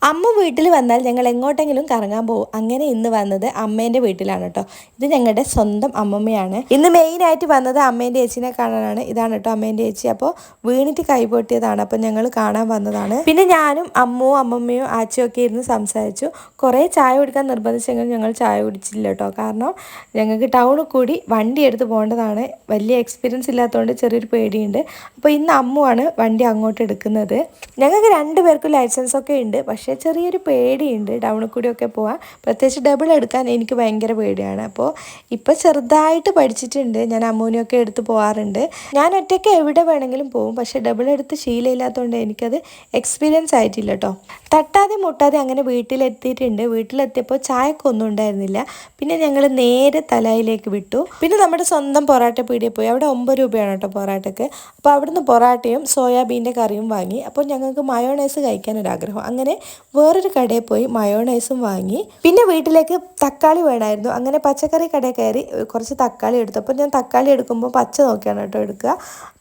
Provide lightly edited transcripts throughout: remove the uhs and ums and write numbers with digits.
അമ്മ വീട്ടിൽ വന്നാൽ ഞങ്ങൾ എങ്ങോട്ടെങ്കിലും കറങ്ങാൻ പോകും. അങ്ങനെ ഇന്ന് വന്നത് അമ്മേൻ്റെ വീട്ടിലാണ് കേട്ടോ. ഇത് ഞങ്ങളുടെ സ്വന്തം അമ്മമ്മയാണ്. ഇന്ന് മെയിനായിട്ട് വന്നത് അമ്മേൻ്റെ ചേച്ചിനെ കാണാനാണ്. ഇതാണ് കേട്ടോ അമ്മേൻ്റെ ചേച്ചി. അപ്പോൾ വീണിട്ട് കൈപൊട്ടിയതാണ്. അപ്പോൾ ഞങ്ങൾ കാണാൻ വന്നതാണ്. പിന്നെ ഞാനും അമ്മവും അമ്മമ്മയും ആച്ചയും ഒക്കെ ഇരുന്ന് സംസാരിച്ചു. കുറേ ചായ കുടിക്കാൻ നിർബന്ധിച്ചെങ്കിലും ഞങ്ങൾ ചായ കുടിച്ചില്ല കേട്ടോ. കാരണം ഞങ്ങൾക്ക് ടൗണിൽ കൂടി വണ്ടി എടുത്ത് പോകേണ്ടതാണ്. വലിയ എക്സ്പീരിയൻസ് ഇല്ലാത്തതുകൊണ്ട് ചെറിയൊരു പേടിയുണ്ട്. അപ്പോൾ ഇന്ന് അമ്മുവാണ് വണ്ടി അങ്ങോട്ട് എടുക്കുന്നത്. ഞങ്ങൾക്ക് രണ്ടുപേർക്കും ലൈസൻസ് ഒക്കെ ഉണ്ട്. പക്ഷേ ചെറിയൊരു പേടിയുണ്ട് ടൗണിൽ കൂടിയൊക്കെ പോകാൻ. പ്രത്യേകിച്ച് ഡബിൾ എടുക്കാൻ എനിക്ക് ഭയങ്കര പേടിയാണ്. അപ്പോൾ ഇപ്പോൾ ചെറുതായിട്ട് പഠിച്ചിട്ടുണ്ട്. ഞാൻ അമ്മൂനെയൊക്കെ എടുത്ത് പോകാറുണ്ട്. ഞാൻ ഒറ്റയ്ക്ക് എവിടെ വേണമെങ്കിലും പോകും. പക്ഷേ ഡബിൾ എടുത്ത് ശീലമില്ലാത്തതുകൊണ്ട് എനിക്കത് എക്സ്പീരിയൻസ് ആയിട്ടില്ല കേട്ടോ. തട്ടാതെ മുട്ടാതെ അങ്ങനെ വീട്ടിലെത്തിയിട്ടുണ്ട്. വീട്ടിലെത്തിയപ്പോൾ ചായക്കൊന്നും ഉണ്ടായിരുന്നില്ല. പിന്നെ ഞങ്ങൾ നേരെ തലയിലേക്ക് വിട്ടു. പിന്നെ നമ്മുടെ സ്വന്തം പൊറാട്ട പീടികയിൽ പോയി. അവിടെ 9 രൂപയാണ് കേട്ടോ പൊറാട്ടയ്ക്ക്. അപ്പോൾ അവിടുന്ന് പൊറാട്ടയും സോയാബീൻ്റെ കറിയും വാങ്ങി. അപ്പോൾ ഞങ്ങൾക്ക് മയോണൈസ് കഴിക്കാനൊരാഗ്രഹം. അങ്ങനെ വേറൊരു കടയിൽ പോയി മയോണൈസും വാങ്ങി. പിന്നെ വീട്ടിലേക്ക് തക്കാളി വേണമായിരുന്നു. അങ്ങനെ പച്ചക്കറി കടയിൽ കയറി കുറച്ച് തക്കാളി എടുത്തു. അപ്പോൾ ഞാൻ തക്കാളി എടുക്കുമ്പോൾ പച്ച നോക്കിയാണ് കേട്ടോ എടുക്കുക.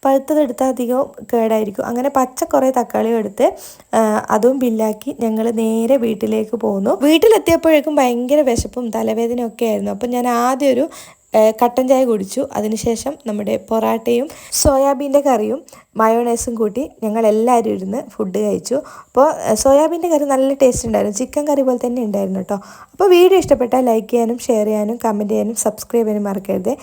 പഴുത്തത് എടുത്താൽ അധികം കേടായിരിക്കും. അങ്ങനെ പച്ച കുറേ തക്കാളി എടുത്ത് അതും ബില്ലാക്കി ഞങ്ങൾ നേരെ വീട്ടിലേക്ക് പോന്നു. വീട്ടിലെത്തിയപ്പോഴേക്കും ഭയങ്കര വിശപ്പും തലവേദനയും ഒക്കെ ആയിരുന്നു. അപ്പം ഞാൻ ആദ്യം ഒരു കട്ടൻ ചായ കുടിച്ചു. അതിനുശേഷം നമ്മുടെ പൊറാട്ടയും സോയാബീൻ്റെ കറിയും മയോണൈസും കൂട്ടി ഞങ്ങൾ എല്ലാവരും ഇരുന്ന് ഫുഡ് കഴിച്ചു. അപ്പോൾ സോയാബീൻ്റെ കറി നല്ല ടേസ്റ്റ് ഉണ്ടായിരുന്നു. ചിക്കൻ കറി പോലെ തന്നെ ഉണ്ടായിരുന്നു കേട്ടോ. അപ്പോൾ വീഡിയോ ഇഷ്ടപ്പെട്ടാൽ ലൈക്ക് ചെയ്യാനും ഷെയർ ചെയ്യാനും കമൻറ്റ് ചെയ്യാനും സബ്സ്ക്രൈബ് ചെയ്യാനും മറക്കരുത്.